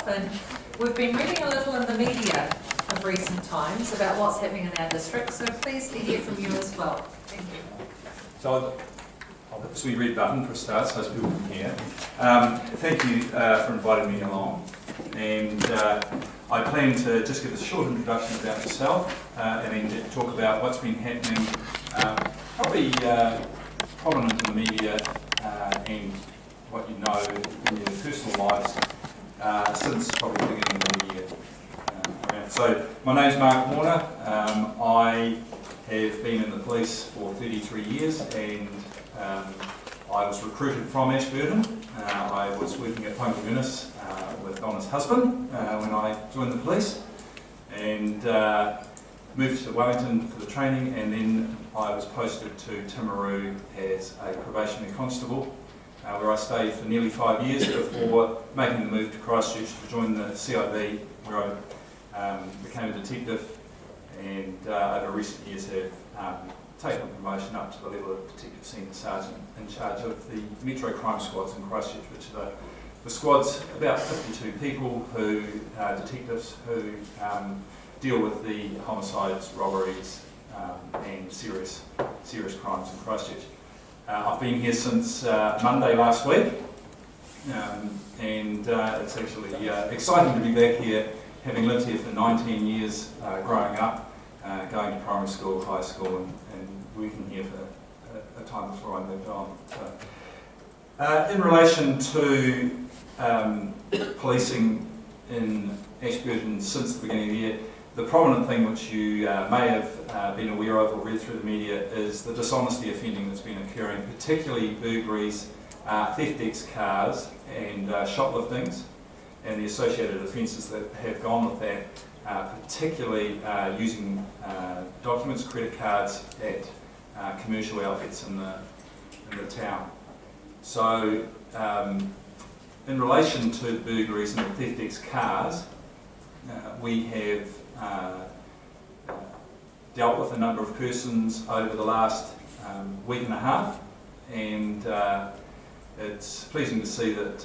yourself, and we've been reading a little in the media of recent times about what's happening in our district, so pleased to hear from you as well. Thank you. So I'll hit the sweet red button for a start so people can hear. Thank you for inviting me along, and I plan to just give a short introduction about myself and then talk about what's been happening, probably prominent in the media and what you know in your personal lives since probably the beginning of the year. So my name's Mark Warner. I have been in the police for 33 years, and I was recruited from Ashburton. I was working at Home Goodness with Donna's husband when I joined the police, and moved to Wellington for the training, and then I was posted to Timaru as a probationary constable, where I stayed for nearly 5 years before making the move to Christchurch to join the CIB, where I became a detective, and over recent years have taken a promotion up to the level of Detective Senior Sergeant in charge of the Metro Crime Squads in Christchurch, which are the squads, about 52 people who are detectives who deal with the homicides, robberies and serious crimes in Christchurch. I've been here since Monday last week, and it's actually exciting to be back here, having lived here for 19 years growing up, going to primary school, high school, and working here for a time before I moved on. So, in relation to policing in Ashburton since the beginning of the year, the prominent thing which you may have been aware of or read through the media is the dishonesty offending that's been occurring, particularly burglaries, theft ex cars and shopliftings, and the associated offences that have gone with that, particularly using documents, credit cards at commercial outlets in the town. So in relation to burglaries and the theft ex cars, we have dealt with a number of persons over the last week and a half, and it's pleasing to see that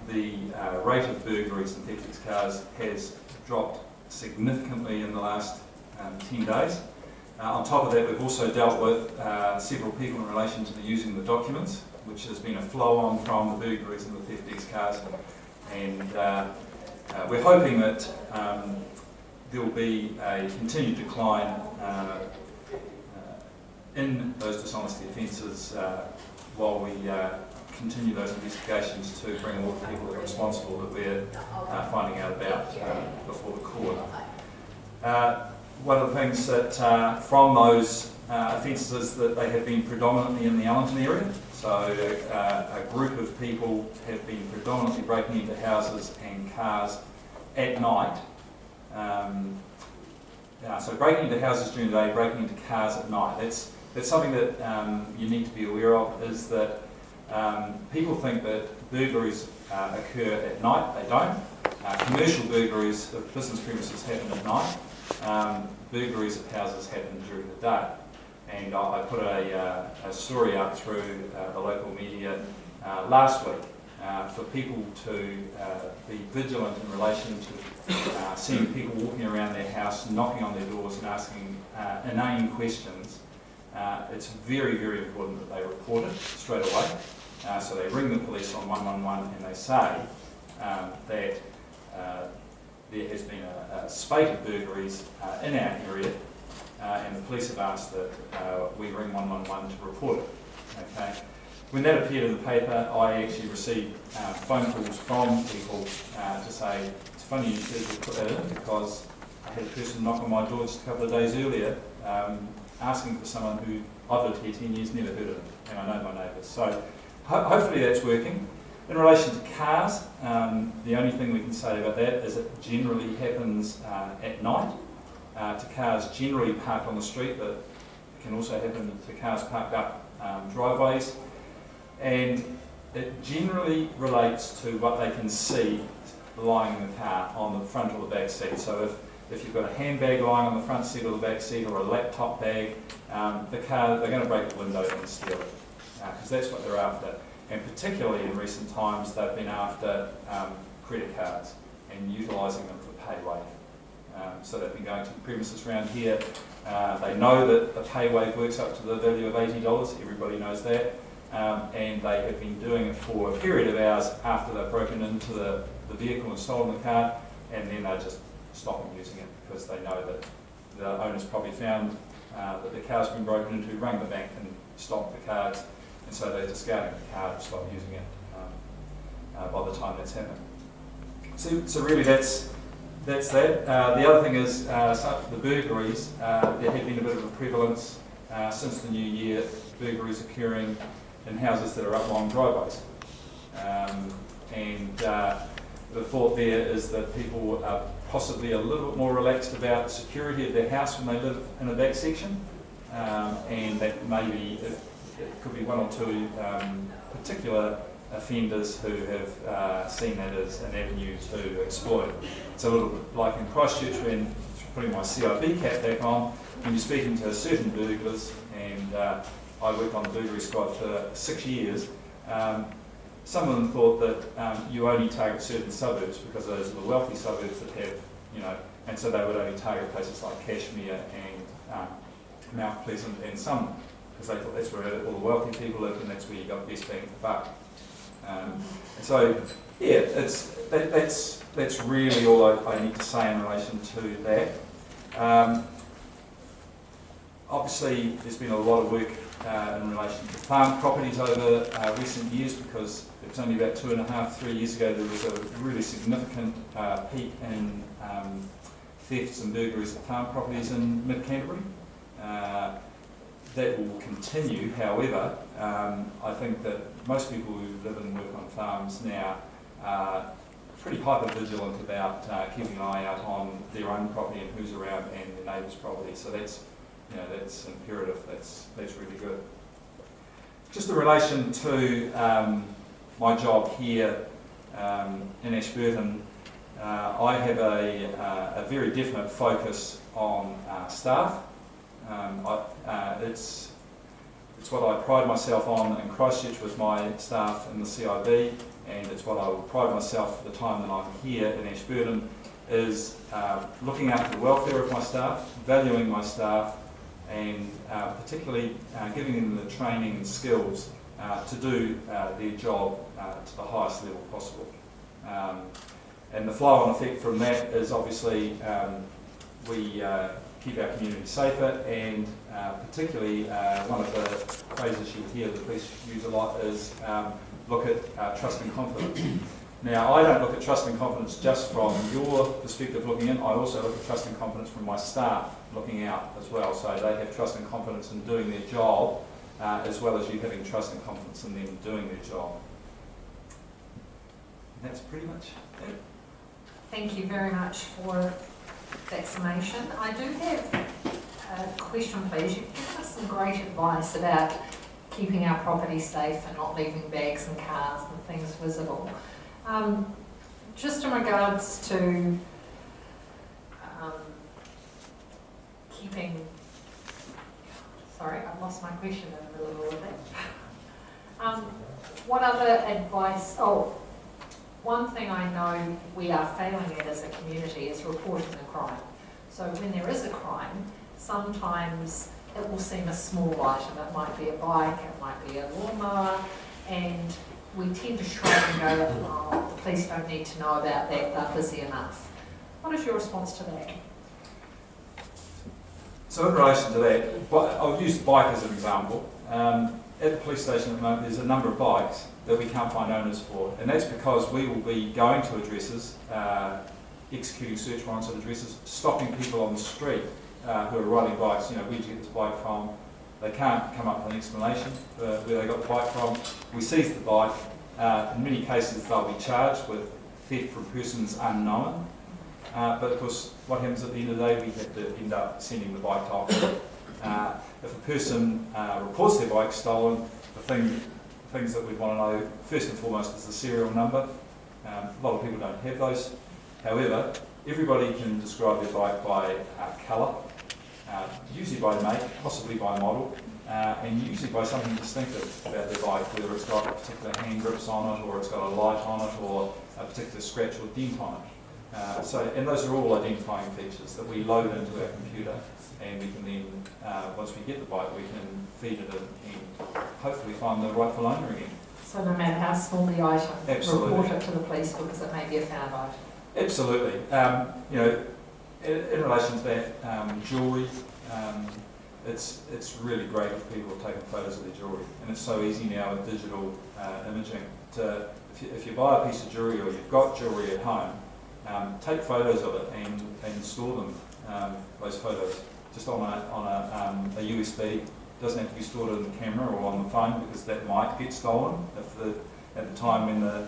the rate of burglaries and theft ex cars has dropped significantly in the last 10 days. On top of that, we've also dealt with several people in relation to using the documents, which has been a flow-on from the burglaries and the theft ex cars, and we're hoping that there will be a continued decline in those dishonesty offences while we continue those investigations to bring all the people that are responsible that we're finding out about before the court. One of the things that from those offences is that they have been predominantly in the Allington area. So a group of people have been predominantly breaking into houses and cars at night. So breaking into houses during the day, breaking into cars at night. That's something that you need to be aware of, is that people think that burglaries occur at night. They don't. Commercial burglaries of business premises happen at night. Burglaries of houses happen during the day. And I put a story up through the local media last week for people to be vigilant in relation to seeing people walking around their house, knocking on their doors and asking inane questions. It's very, very important that they report it straight away. So they ring the police on 111 and they say that there has been a spate of burglaries in our area, and the police have asked that we ring 111 to report it. Okay. When that appeared in the paper, I actually received phone calls from people to say, it's funny you said you put that in, because I had a person knock on my door just a couple of days earlier asking for someone who I've lived here 10 years, never heard of them, and I know my neighbours. So hopefully that's working. In relation to cars, the only thing we can say about that is it generally happens at night to cars generally parked on the street, but it can also happen to cars parked up driveways. And it generally relates to what they can see lying in the car on the front or the back seat. So if you've got a handbag lying on the front seat or the back seat, or a laptop bag, the car, they're going to break the window and steal it, because that's what they're after. And particularly in recent times, they've been after credit cards and utilising them for pay wave. So they've been going to the premises around here. They know that the pay wave works up to the value of $80, everybody knows that, and they have been doing it for a period of hours after they've broken into the vehicle and stolen the card, and then they're just stopping using it because they know that the owner's probably found that the car's been broken into, rang the bank and stopped the cards, and so they're discarding the card and stop using it by the time that's happened. So really that's that. The other thing is the burglaries. There had been a bit of a prevalence since the new year, burglaries occurring in houses that are up long driveways. And the thought there is that people are possibly a little bit more relaxed about security of their house when they live in a back section, and that maybe it could be one or two particular offenders who have seen that as an avenue to exploit. It's a little bit like in Christchurch when, putting my CIB cap back on, when you're speaking to certain burglars, and I worked on the burglary squad for 6 years, some of them thought that you only target certain suburbs because those are the wealthy suburbs that have, and so they would only target places like Cashmere and Mount Pleasant and some, because they thought that's where all the wealthy people lived and that's where you got the best bang for the buck. And so, yeah, that's really all I need to say in relation to that. Obviously, there's been a lot of work in relation to farm properties over recent years, because it was only about 2.5–3 years ago there was a really significant peak in thefts and burglaries of farm properties in mid-Canterbury. That will continue, however. I think that most people who live and work on farms now are pretty hyper-vigilant about keeping an eye out on their own property and who's around and their neighbour's property. So that's imperative. That's really good. Just in relation to my job here in Ashburton, I have a very definite focus on staff. It's what I pride myself on in Christchurch with my staff in the CIB, and it's what I will pride myself for the time that I'm here in Ashburton, is looking after the welfare of my staff, valuing my staff, and particularly giving them the training and skills to do their job to the highest level possible. And the flow-on effect from that is obviously we keep our community safer, and particularly one of the phrases you'll hear the police use a lot is look at trust and confidence. Now, I don't look at trust and confidence just from your perspective looking in, I also look at trust and confidence from my staff looking out as well, so they have trust and confidence in doing their job as well as you having trust and confidence in them doing their job. And that's pretty much it. Thank you very much for that summation. I do have a question, please. You've given us some great advice about keeping our property safe and not leaving bags and cars and things visible. Just in regards to keeping, sorry, I've lost my question in the middle of that. What other advice, one thing I know we are failing at as a community is reporting a crime. So when there is a crime, sometimes it will seem a small item. It might be a bike, it might be a lawnmower, and we tend to shrug and go, oh, the police don't need to know about that, they're busy enough. What is your response to that? So in relation to that, I'll use the bike as an example. At the police station at the moment, there's a number of bikes that we can't find owners for, and that's because we will be going to addresses, executing search warrants at addresses, stopping people on the street who are riding bikes. Where'd you get this bike from? They can't come up with an explanation for where they got the bike from. We seize the bike. In many cases, they'll be charged with theft from persons unknown. But of course, what happens at the end of the day, we have to end up sending the bike to auction. If a person reports their bike stolen, the things that we want to know first and foremost is the serial number. A lot of people don't have those. However, everybody can describe their bike by colour, usually by make, possibly by model, and usually by something distinctive about their bike, whether it's got particular hand grips on it, or it's got a light on it, or a particular scratch or dent on it. And those are all identifying features that we load into our computer, and we can then, once we get the bike, we can feed it in and hopefully find the rightful owner again. So no matter how small the item, Absolutely. report it to the police because it may be a found item. Absolutely. You know, in relation to that, jewellery, it's really great if people have taken photos of their jewellery, and it's so easy now with digital imaging. If you buy a piece of jewellery or you've got jewellery at home, take photos of it and store them, those photos, just on a USB. It doesn't have to be stored in the camera or on the phone, because that might get stolen at the time when the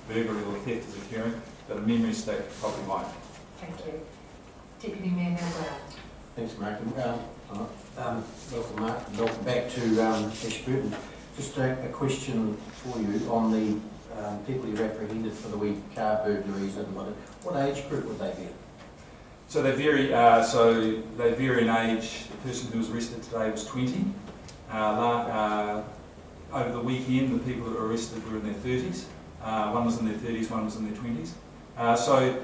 burglary or theft is occurring, but a memory stick probably won't. Thank you. Deputy Mayor Neil Brown. Thanks, Mark. Welcome, Mark. Welcome back to Ashburton. Just a question for you on the people you've apprehended for the wee car burglaries and what age group would they be? So they vary. They vary in age. The person who was arrested today was 20. Over the weekend, the people that were arrested were in their 30s. One was in their 30s, one was in their 20s. So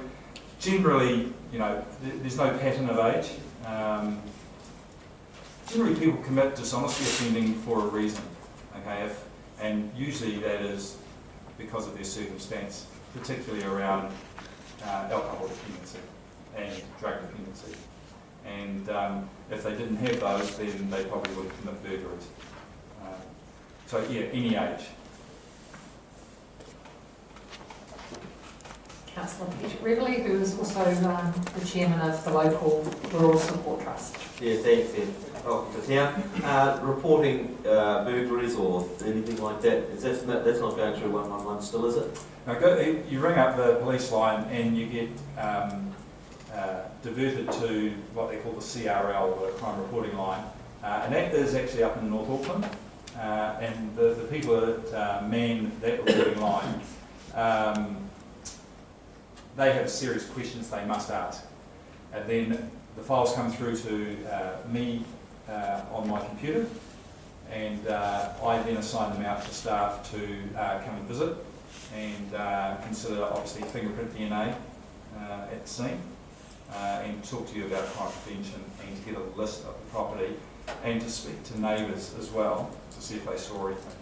generally, you know, there's no pattern of age. Generally, people commit dishonesty offending for a reason. Okay, and usually that is because of their circumstance, particularly around alcohol dependency and drug dependency. And if they didn't have those, then they probably would commit burglaries. So yeah, any age. Councillor Peter Reveley, who is also the chairman of the local Rural Support Trust. Yeah, thanks, Ed. Welcome to town. Reporting burglaries or anything like that, that's not going through 111 still, is it? Now you ring up the police line and you get diverted to what they call the CRL, the crime reporting line, and that is actually up in North Auckland. And the people that man that reporting line, they have a series of questions they must ask, and then the files come through to me on my computer, and I then assign them out to staff to come and visit and consider obviously fingerprint DNA at the scene, and talk to you about crime prevention and to get a list of the property, and to speak to neighbours as well to see if they saw anything.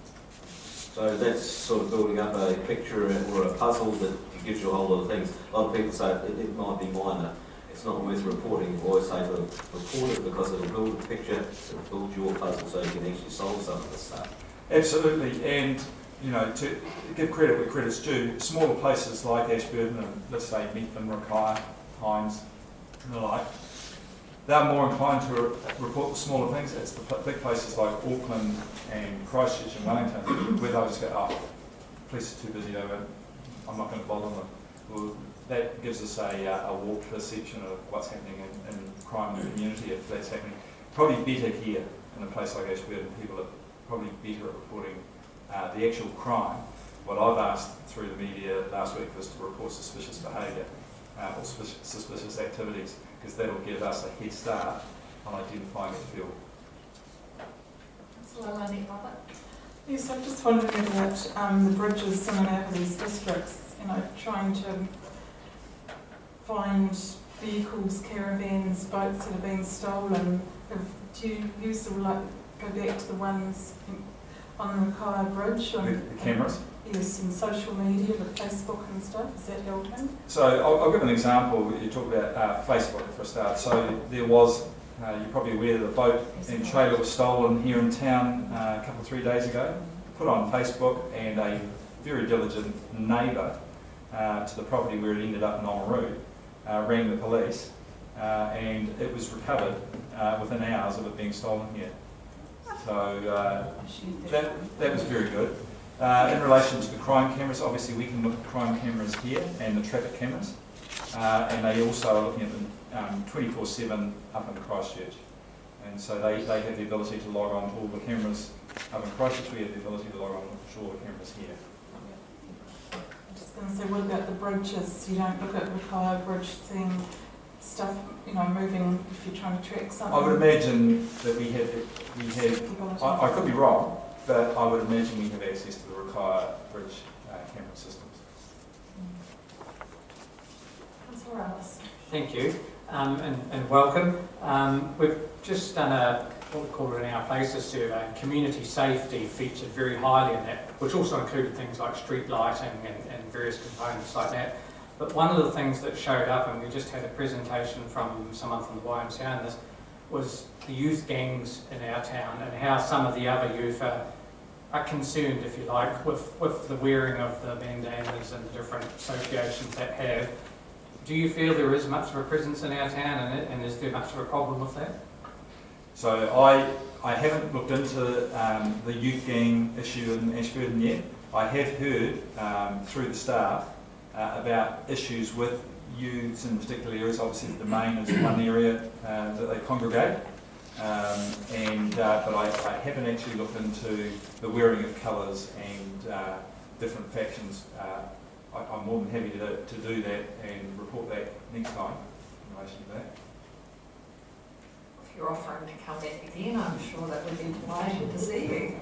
So that's sort of building up a picture or a puzzle that gives you a whole lot of things. A lot of people say it might be minor, it's not worth reporting, or say to report it because it'll build a picture, it'll build your puzzle so you can actually solve some of this stuff. Absolutely, and you know, to give credit where credit's due, smaller places like Ashburton and let's say Methven, Rakaia, Hines and the like, they're more inclined to report the smaller things. It's the big places like Auckland and Christchurch and Wellington where they'll just go, oh, police are too busy over, I'm not going to bother them. Well, that gives us a warped perception of what's happening in crime in the community if that's happening. Probably better here in a place like Ashburton, people are probably better at reporting the actual crime. What I've asked through the media last week was to report suspicious behaviour or suspicious activities, because that will give us a head start on identifying a field. Yes, I'm just wondering about the bridges in and out of these districts, you know, trying to find vehicles, caravans, boats that have been stolen. Do you use them, like, go back to the ones on the Rakaia Bridge? The cameras? Yes, and social media, like Facebook and stuff, is that helping? So I'll give an example. You talk about Facebook for a start. So there was, you're probably aware that the boat and trailer was stolen here in town a couple of 3 days ago, put on Facebook, and a very diligent neighbour to the property where it ended up in Oamaru rang the police, and it was recovered within hours of it being stolen here. So that was very good. In relation to the crime cameras, obviously we can look at crime cameras here and the traffic cameras, and they also are looking at them 24/7 up in Christchurch. And so they have the ability to log on to all the cameras up in Christchurch. We have the ability to log on to all the cameras here. I'm just going to say, what about the bridges? You don't look at Rakaia Bridge seeing stuff, you know, moving if you're trying to track something? I would imagine that we have I could be wrong, but I would imagine we have access to the Rakaia Bridge camera systems. Councillor Ellis. Thank you, and welcome. We've just done what we call it in our places survey, and community safety featured very highly in that, which also included things like street lighting and various components like that. But one of the things that showed up, and we just had a presentation from someone from the YMCA on this, was the youth gangs in our town and how some of the other youth are concerned, if you like, with the wearing of the bandanas and the different associations that have. Do you feel there is much of a presence in our town, and is there much of a problem with that? So I haven't looked into the youth gang issue in Ashburton yet. I have heard through the staff about issues with youths in particular areas. Obviously the Domain is one area that they congregate, but I haven't actually looked into the wearing of colours and different factions. I'm more than happy to do that and report that next time in relation to that. If you're offering to come back again, I'm sure that would be delighted to see you.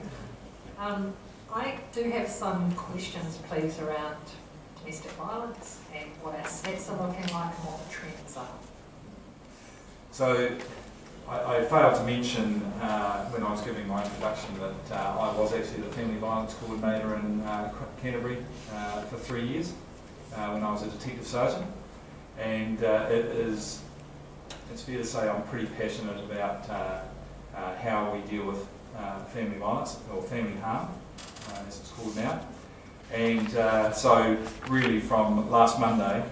I do have some questions, please, around domestic violence and what our stats are looking like and what the trends are. So I failed to mention when I was giving my introduction that I was actually the family violence coordinator in Canterbury for 3 years when I was a detective sergeant, and it's fair to say I'm pretty passionate about how we deal with family violence, or family harm as it's called now. And so really from last Monday,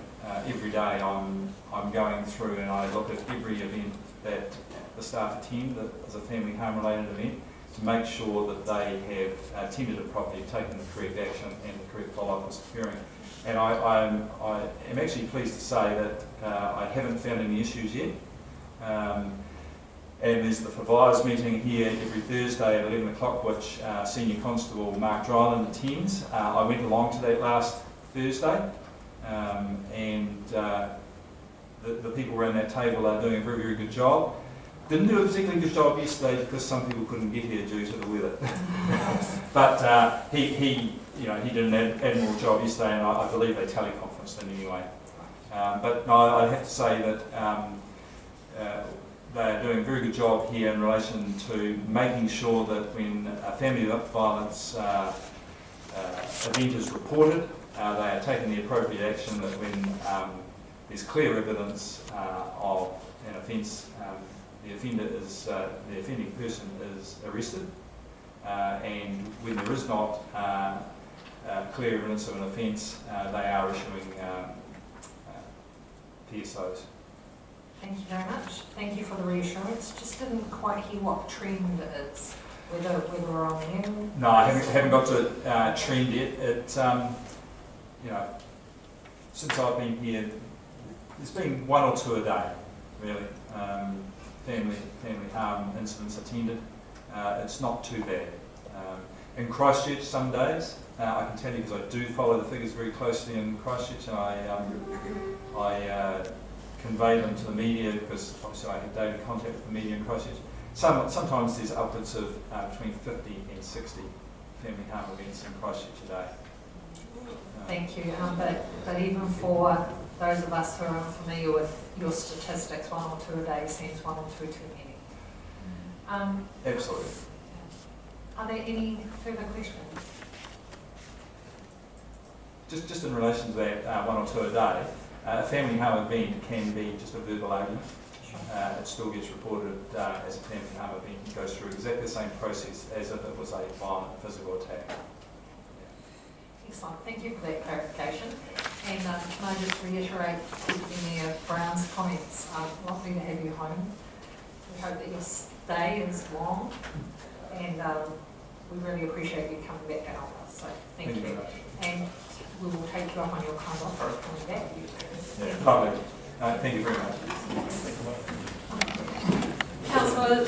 every day I'm going through and I look at every event that the staff attend that is a family harm related event to make sure that they have attended it properly, taken the correct action and the correct follow-up is occurring. And I am actually pleased to say that I haven't found any issues yet. And there's the Favours meeting here every Thursday at 11 o'clock, which Senior Constable Mark Dryland attends. I went along to that last Thursday, and the people around that table are doing a very, very good job. Didn't do a particularly good job yesterday because some people couldn't get here due to the weather. But he did an admirable job yesterday, and I believe they teleconferenced in anyway. But no, I have to say that they are doing a very good job here in relation to making sure that when a family violence event is reported, they are taking the appropriate action, that when there's clear evidence of an offence, the offending person is arrested, and when there is not clear evidence of an offence, they are issuing PSOs. Thank you very much. Thank you for the reassurance. Just didn't quite hear what trend it is, whether we're on the end. No, I haven't got to trend yet. It, since I've been here, there's been one or two a day, really. Family harm incidents attended. It's not too bad. In Christchurch, some days, I can tell you because I do follow the figures very closely in Christchurch, and I convey them to the media because obviously I have daily contact with the media in Christchurch. Sometimes there's upwards of between 50 and 60 family harm events in Christchurch a day. Thank you. But even for those of us who are unfamiliar with your statistics, one or two a day seems one or two too many. Absolutely. Are there any further questions? Just in relation to that one or two a day, a family harm event can be just a verbal argument. Sure. It still gets reported as a family harm event and goes through exactly the same process as if it was a violent physical attack. Excellent. Thank you for that clarification. And can I just reiterate Engineer Brown's comments? Lovely to have you home. We hope that your stay is long, and we really appreciate you coming back to help us. So thank you. Very much. And we will take you up on your kind offer of coming back. Yeah, lovely. Thank you very much. Councillor